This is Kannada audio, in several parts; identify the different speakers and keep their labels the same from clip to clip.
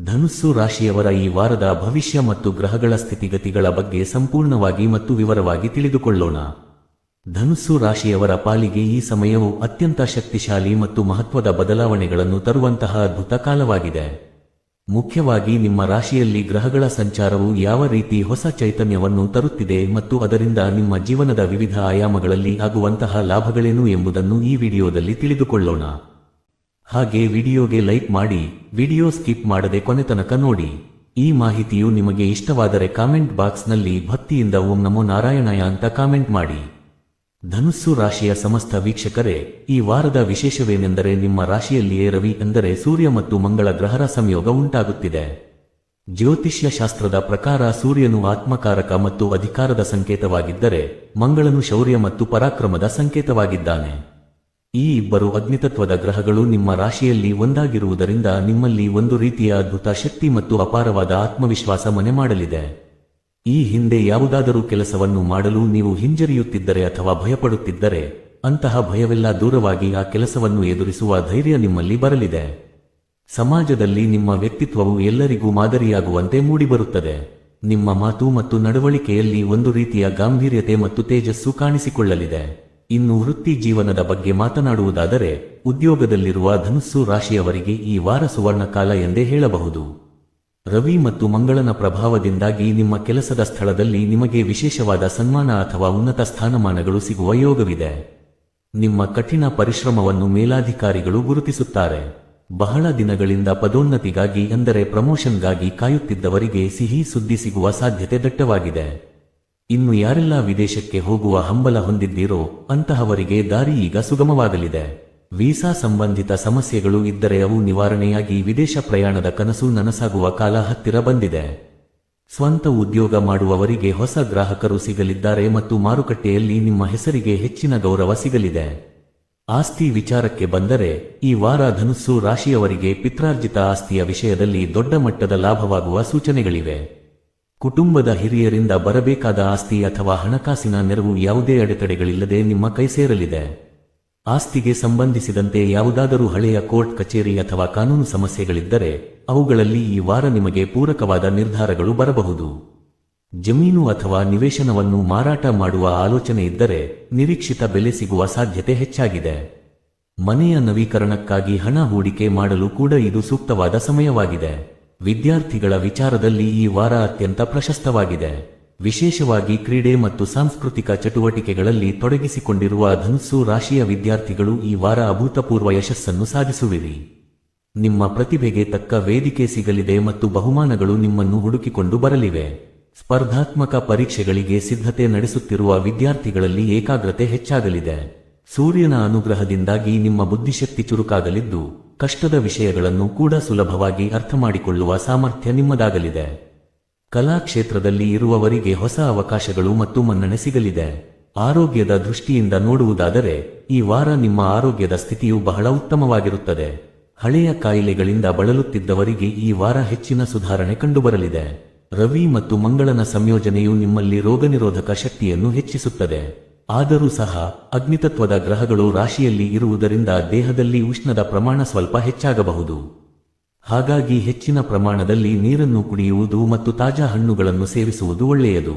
Speaker 1: ಧನುಸ್ಸು ರಾಶಿಯವರ ಈ ವಾರದ ಭವಿಷ್ಯ ಮತ್ತು ಗ್ರಹಗಳ ಸ್ಥಿತಿಗತಿಗಳ ಬಗ್ಗೆ ಸಂಪೂರ್ಣವಾಗಿ ಮತ್ತು ವಿವರವಾಗಿ ತಿಳಿದುಕೊಳ್ಳೋಣ. ಧನುಸ್ಸು ರಾಶಿಯವರ ಪಾಲಿಗೆ ಈ ಸಮಯವು ಅತ್ಯಂತ ಶಕ್ತಿಶಾಲಿ ಮತ್ತು ಮಹತ್ವದ ಬದಲಾವಣೆಗಳನ್ನು ತರುವಂತಹ ಅದ್ಭುತ ಕಾಲವಾಗಿದೆ. ಮುಖ್ಯವಾಗಿ ನಿಮ್ಮ ರಾಶಿಯಲ್ಲಿ ಗ್ರಹಗಳ ಸಂಚಾರವು ಯಾವ ರೀತಿ ಹೊಸ ಚೈತನ್ಯವನ್ನು ತರುತ್ತಿದೆ ಮತ್ತು ಅದರಿಂದ ನಿಮ್ಮ ಜೀವನದ ವಿವಿಧ ಆಯಾಮಗಳಲ್ಲಿ ಆಗುವಂತಹ ಲಾಭಗಳೇನು ಎಂಬುದನ್ನು ಈ ವಿಡಿಯೋದಲ್ಲಿ ತಿಳಿದುಕೊಳ್ಳೋಣ. ಹಾಗೆ ವಿಡಿಯೋಗೆ ಲೈಕ್ ಮಾಡಿ, ವಿಡಿಯೋ ಸ್ಕಿಪ್ ಮಾಡದೆ ಕೊನೆತನಕ ನೋಡಿ. ಈ ಮಾಹಿತಿಯು ನಿಮಗೆ ಇಷ್ಟವಾದರೆ ಕಾಮೆಂಟ್ ಬಾಕ್ಸ್ನಲ್ಲಿ ಭಕ್ತಿಯಿಂದ ಓಂ ನಮೋ ನಾರಾಯಣಾಯ ಅಂತ ಕಾಮೆಂಟ್ ಮಾಡಿ. ಧನುಸ್ಸು ರಾಶಿಯ ಸಮಸ್ತ ವೀಕ್ಷಕರೇ, ಈ ವಾರದ ವಿಶೇಷವೇನೆಂದರೆ ನಿಮ್ಮ ರಾಶಿಯಲ್ಲಿಯೇ ರವಿ ಎಂದರೆ ಸೂರ್ಯ ಮತ್ತು ಮಂಗಳ ಗ್ರಹರ ಸಂಯೋಗ ಉಂಟಾಗುತ್ತಿದೆ. ಜ್ಯೋತಿಷ್ಯ ಶಾಸ್ತ್ರದ ಪ್ರಕಾರ ಸೂರ್ಯನು ಆತ್ಮಕಾರಕ ಮತ್ತು ಅಧಿಕಾರದ ಸಂಕೇತವಾಗಿದ್ದರೆ, ಮಂಗಳನು ಶೌರ್ಯ ಮತ್ತು ಪರಾಕ್ರಮದ ಸಂಕೇತವಾಗಿದ್ದಾನೆ. ಈ ಇಬ್ಬರು ಅಗ್ನಿತತ್ವದ ಗ್ರಹಗಳು ನಿಮ್ಮ ರಾಶಿಯಲ್ಲಿ ಒಂದಾಗಿರುವುದರಿಂದ ನಿಮ್ಮಲ್ಲಿ ಒಂದು ರೀತಿಯ ಅದ್ಭುತ ಶಕ್ತಿ ಮತ್ತು ಅಪಾರವಾದ ಆತ್ಮವಿಶ್ವಾಸ ಮನೆ ಮಾಡಲಿದೆ. ಈ ಹಿಂದೆ ಯಾವುದಾದರೂ ಕೆಲಸವನ್ನು ಮಾಡಲು ನೀವು ಹಿಂಜರಿಯುತ್ತಿದ್ದರೆ ಅಥವಾ ಭಯಪಡುತ್ತಿದ್ದರೆ, ಅಂತಹ ಭಯವೆಲ್ಲ ದೂರವಾಗಿ ಆ ಕೆಲಸವನ್ನು ಎದುರಿಸುವ ಧೈರ್ಯ ನಿಮ್ಮಲ್ಲಿ ಬರಲಿದೆ. ಸಮಾಜದಲ್ಲಿ ನಿಮ್ಮ ವ್ಯಕ್ತಿತ್ವವು ಎಲ್ಲರಿಗೂ ಮಾದರಿಯಾಗುವಂತೆ ಮೂಡಿಬರುತ್ತದೆ. ನಿಮ್ಮ ಮಾತು ಮತ್ತು ನಡವಳಿಕೆಯಲ್ಲಿ ಒಂದು ರೀತಿಯ ಗಾಂಭೀರ್ಯತೆ ಮತ್ತು ತೇಜಸ್ಸು ಕಾಣಿಸಿಕೊಳ್ಳಲಿದೆ. ಇನ್ನು ವೃತ್ತಿ ಜೀವನದ ಬಗ್ಗೆ ಮಾತನಾಡುವುದಾದರೆ, ಉದ್ಯೋಗದಲ್ಲಿರುವ ಧನುಸ್ಸು ರಾಶಿಯವರಿಗೆ ಈ ವಾರ ಸುವರ್ಣ ಕಾಲ ಎಂದೇ ಹೇಳಬಹುದು. ರವಿ ಮತ್ತು ಮಂಗಳನ ಪ್ರಭಾವದಿಂದಾಗಿ ನಿಮ್ಮ ಕೆಲಸದ ಸ್ಥಳದಲ್ಲಿ ನಿಮಗೆ ವಿಶೇಷವಾದ ಸನ್ಮಾನ ಅಥವಾ ಉನ್ನತ ಸ್ಥಾನಮಾನಗಳು ಸಿಗುವ ಯೋಗವಿದೆ. ನಿಮ್ಮ ಕಠಿಣ ಪರಿಶ್ರಮವನ್ನು ಮೇಲಾಧಿಕಾರಿಗಳು ಗುರುತಿಸುತ್ತಾರೆ. ಬಹಳ ದಿನಗಳಿಂದ ಪದೋನ್ನತಿಗಾಗಿ ಅಂದರೆ ಪ್ರಮೋಷನ್ಗಾಗಿ ಕಾಯುತ್ತಿದ್ದವರಿಗೆ ಸಿಹಿ ಸುದ್ದಿ ಸಿಗುವ ಸಾಧ್ಯತೆ ದಟ್ಟವಾಗಿದೆ. ಇನ್ನು ಯಾರೆಲ್ಲ ವಿದೇಶಕ್ಕೆ ಹೋಗುವ ಹಂಬಲ ಹೊಂದಿದ್ದೀರೋ ಅಂತಹವರಿಗೆ ದಾರಿ ಈಗ ಸುಗಮವಾಗಲಿದೆ. ವೀಸಾ ಸಂಬಂಧಿತ ಸಮಸ್ಯೆಗಳು ಇದ್ದರೆ ಅವು ನಿವಾರಣೆಯಾಗಿ ವಿದೇಶ ಪ್ರಯಾಣದ ಕನಸು ನನಸಾಗುವ ಕಾಲ ಹತ್ತಿರ ಬಂದಿದೆ. ಸ್ವಂತ ಉದ್ಯೋಗ ಮಾಡುವವರಿಗೆ ಹೊಸ ಗ್ರಾಹಕರು ಸಿಗಲಿದ್ದಾರೆ ಮತ್ತು ಮಾರುಕಟ್ಟೆಯಲ್ಲಿ ನಿಮ್ಮ ಹೆಸರಿಗೆ ಹೆಚ್ಚಿನ ಗೌರವ ಸಿಗಲಿದೆ. ಆಸ್ತಿ ವಿಚಾರಕ್ಕೆ ಬಂದರೆ, ಈ ವಾರ ಧನುಸ್ಸು ರಾಶಿಯವರಿಗೆ ಪಿತ್ರಾರ್ಜಿತ ಆಸ್ತಿಯ ವಿಷಯದಲ್ಲಿ ದೊಡ್ಡ ಮಟ್ಟದ ಲಾಭವಾಗುವ ಸೂಚನೆಗಳಿವೆ. ಕುಟುಂಬದ ಹಿರಿಯರಿಂದ ಬರಬೇಕಾದ ಆಸ್ತಿ ಅಥವಾ ಹಣಕಾಸಿನ ನೆರವು ಯಾವುದೇ ಅಡೆತಡೆಗಳಿಲ್ಲದೆ ನಿಮ್ಮ ಕೈ ಸೇರಲಿದೆ. ಆಸ್ತಿಗೆ ಸಂಬಂಧಿಸಿದಂತೆ ಯಾವುದಾದರೂ ಹಳೆಯ ಕೋರ್ಟ್ ಕಚೇರಿ ಅಥವಾ ಕಾನೂನು ಸಮಸ್ಯೆಗಳಿದ್ದರೆ, ಅವುಗಳಲ್ಲಿ ಈ ವಾರ ನಿಮಗೆ ಪೂರಕವಾದ ನಿರ್ಧಾರಗಳು ಬರಬಹುದು. ಜಮೀನು ಅಥವಾ ನಿವೇಶನವನ್ನು ಮಾರಾಟ ಮಾಡುವ ಆಲೋಚನೆ ಇದ್ದರೆ, ನಿರೀಕ್ಷಿತ ಬೆಲೆ ಸಿಗುವ ಸಾಧ್ಯತೆ ಹೆಚ್ಚಾಗಿದೆ. ಮನೆಯ ನವೀಕರಣಕ್ಕಾಗಿ ಹಣ ಹೂಡಿಕೆ ಮಾಡಲು ಕೂಡ ಇದು ಸೂಕ್ತವಾದ ಸಮಯವಾಗಿದೆ. ವಿದ್ಯಾರ್ಥಿಗಳ ವಿಚಾರದಲ್ಲಿ ಈ ವಾರ ಅತ್ಯಂತ ಪ್ರಶಸ್ತವಾಗಿದೆ. ವಿಶೇಷವಾಗಿ ಕ್ರೀಡೆ ಮತ್ತು ಸಾಂಸ್ಕೃತಿಕ ಚಟುವಟಿಕೆಗಳಲ್ಲಿ ತೊಡಗಿಸಿಕೊಂಡಿರುವ ಧನುಸ್ಸು ರಾಶಿಯ ವಿದ್ಯಾರ್ಥಿಗಳು ಈ ವಾರ ಅಭೂತಪೂರ್ವ ಯಶಸ್ಸನ್ನು ಸಾಧಿಸುವಿರಿ. ನಿಮ್ಮ ಪ್ರತಿಭೆಗೆ ತಕ್ಕ ವೇದಿಕೆ ಸಿಗಲಿದೆ ಮತ್ತು ಬಹುಮಾನಗಳು ನಿಮ್ಮನ್ನು ಹುಡುಕಿಕೊಂಡು ಬರಲಿವೆ. ಸ್ಪರ್ಧಾತ್ಮಕ ಪರೀಕ್ಷೆಗಳಿಗೆ ಸಿದ್ಧತೆ ನಡೆಸುತ್ತಿರುವ ವಿದ್ಯಾರ್ಥಿಗಳಲ್ಲಿ ಏಕಾಗ್ರತೆ ಹೆಚ್ಚಾಗಲಿದೆ. ಸೂರ್ಯನ ಅನುಗ್ರಹದಿಂದಾಗಿ ನಿಮ್ಮ ಬುದ್ಧಿಶಕ್ತಿ ಚುರುಕಾಗಲಿದ್ದು, ಕಷ್ಟದ ವಿಷಯಗಳನ್ನು ಕೂಡ ಸುಲಭವಾಗಿ ಅರ್ಥಮಾಡಿಕೊಳ್ಳುವ ಸಾಮರ್ಥ್ಯ ನಿಮ್ಮದಾಗಲಿದೆ. ಕಲಾ ಕ್ಷೇತ್ರದಲ್ಲಿ ಇರುವವರಿಗೆ ಹೊಸ ಅವಕಾಶಗಳು ಮತ್ತು ಮನ್ನಣೆ ಸಿಗಲಿದೆ. ಆರೋಗ್ಯದ ದೃಷ್ಟಿಯಿಂದ ನೋಡುವುದಾದರೆ, ಈ ವಾರ ನಿಮ್ಮ ಆರೋಗ್ಯದ ಸ್ಥಿತಿಯು ಬಹಳ ಉತ್ತಮವಾಗಿರುತ್ತದೆ. ಹಳೆಯ ಕಾಯಿಲೆಗಳಿಂದ ಬಳಲುತ್ತಿದ್ದವರಿಗೆ ಈ ವಾರ ಹೆಚ್ಚಿನ ಸುಧಾರಣೆ ಕಂಡುಬರಲಿದೆ. ರವಿ ಮತ್ತು ಮಂಗಳನ ಸಂಯೋಜನೆಯು ನಿಮ್ಮಲ್ಲಿ ರೋಗನಿರೋಧಕ ಶಕ್ತಿಯನ್ನು ಹೆಚ್ಚಿಸುತ್ತದೆ. ಆದರೂ ಸಹ ಅಗ್ನಿತತ್ವದ ಗ್ರಹಗಳು ರಾಶಿಯಲ್ಲಿ ಇರುವುದರಿಂದ ದೇಹದಲ್ಲಿ ಉಷ್ಣದ ಪ್ರಮಾಣ ಸ್ವಲ್ಪ ಹೆಚ್ಚಾಗಬಹುದು. ಹಾಗಾಗಿ ಹೆಚ್ಚಿನ ಪ್ರಮಾಣದಲ್ಲಿ ನೀರನ್ನು ಕುಡಿಯುವುದು ಮತ್ತು ತಾಜಾ ಹಣ್ಣುಗಳನ್ನು ಸೇವಿಸುವುದು ಒಳ್ಳೆಯದು.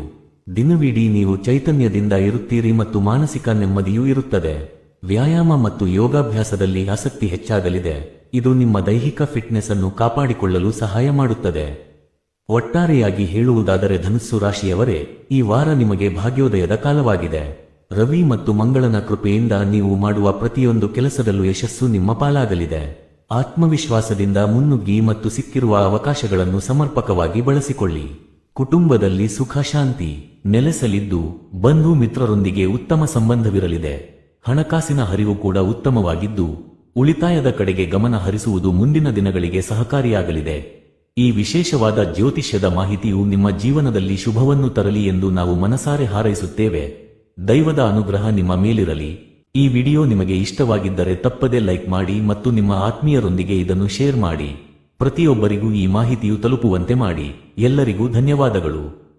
Speaker 1: ದಿನವಿಡೀ ನೀವು ಚೈತನ್ಯದಿಂದ ಇರುತ್ತೀರಿ ಮತ್ತು ಮಾನಸಿಕ ನೆಮ್ಮದಿಯೂ ಇರುತ್ತದೆ. ವ್ಯಾಯಾಮ ಮತ್ತು ಯೋಗಾಭ್ಯಾಸದಲ್ಲಿ ಆಸಕ್ತಿ ಹೆಚ್ಚಾಗಲಿದೆ. ಇದು ನಿಮ್ಮ ದೈಹಿಕ ಫಿಟ್ನೆಸ್ ಅನ್ನು ಕಾಪಾಡಿಕೊಳ್ಳಲು ಸಹಾಯ ಮಾಡುತ್ತದೆ. ಒಟ್ಟಾರೆಯಾಗಿ ಹೇಳುವುದಾದರೆ ಧನುಸ್ಸು ರಾಶಿಯವರೇ, ಈ ವಾರ ನಿಮಗೆ ಭಾಗ್ಯೋದಯದ ಕಾಲವಾಗಿದೆ. ರವಿ ಮತ್ತು ಮಂಗಳನ ಕೃಪೆಯಿಂದ ನೀವು ಮಾಡುವ ಪ್ರತಿಯೊಂದು ಕೆಲಸದಲ್ಲೂ ಯಶಸ್ಸು ನಿಮ್ಮ ಪಾಲಾಗಲಿದೆ. ಆತ್ಮವಿಶ್ವಾಸದಿಂದ ಮುನ್ನುಗ್ಗಿ ಮತ್ತು ಸಿಕ್ಕಿರುವ ಅವಕಾಶಗಳನ್ನು ಸಮರ್ಪಕವಾಗಿ ಬಳಸಿಕೊಳ್ಳಿ. ಕುಟುಂಬದಲ್ಲಿ ಸುಖ ಶಾಂತಿ ನೆಲೆಸಲಿದ್ದು, ಬಂಧು ಮಿತ್ರರೊಂದಿಗೆ ಉತ್ತಮ ಸಂಬಂಧವಿರಲಿದೆ. ಹಣಕಾಸಿನ ಹರಿವು ಕೂಡ ಉತ್ತಮವಾಗಿದ್ದು, ಉಳಿತಾಯದ ಕಡೆಗೆ ಗಮನ ಹರಿಸುವುದು ಮುಂದಿನ ದಿನಗಳಿಗೆ ಸಹಕಾರಿಯಾಗಲಿದೆ. ಈ ವಿಶೇಷವಾದ ಜ್ಯೋತಿಷ್ಯದ ಮಾಹಿತಿಯು ನಿಮ್ಮ ಜೀವನದಲ್ಲಿ ಶುಭವನ್ನು ತರಲಿ ಎಂದು ನಾವು ಮನಸಾರೆ ಹಾರೈಸುತ್ತೇವೆ. ದೈವದ ಅನುಗ್ರಹ ನಿಮ್ಮ ಮೇಲಿರಲಿ. ಈ ವಿಡಿಯೋ ನಿಮಗೆ ಇಷ್ಟವಾಗಿದ್ದರೆ ತಪ್ಪದೆ ಲೈಕ್ ಮಾಡಿ ಮತ್ತು ನಿಮ್ಮ ಆತ್ಮೀಯರೊಂದಿಗೆ ಇದನ್ನು ಶೇರ್ ಮಾಡಿ. ಪ್ರತಿಯೊಬ್ಬರಿಗೂ ಈ ಮಾಹಿತಿಯು ತಲುಪುವಂತೆ ಮಾಡಿ. ಎಲ್ಲರಿಗೂ ಧನ್ಯವಾದಗಳು.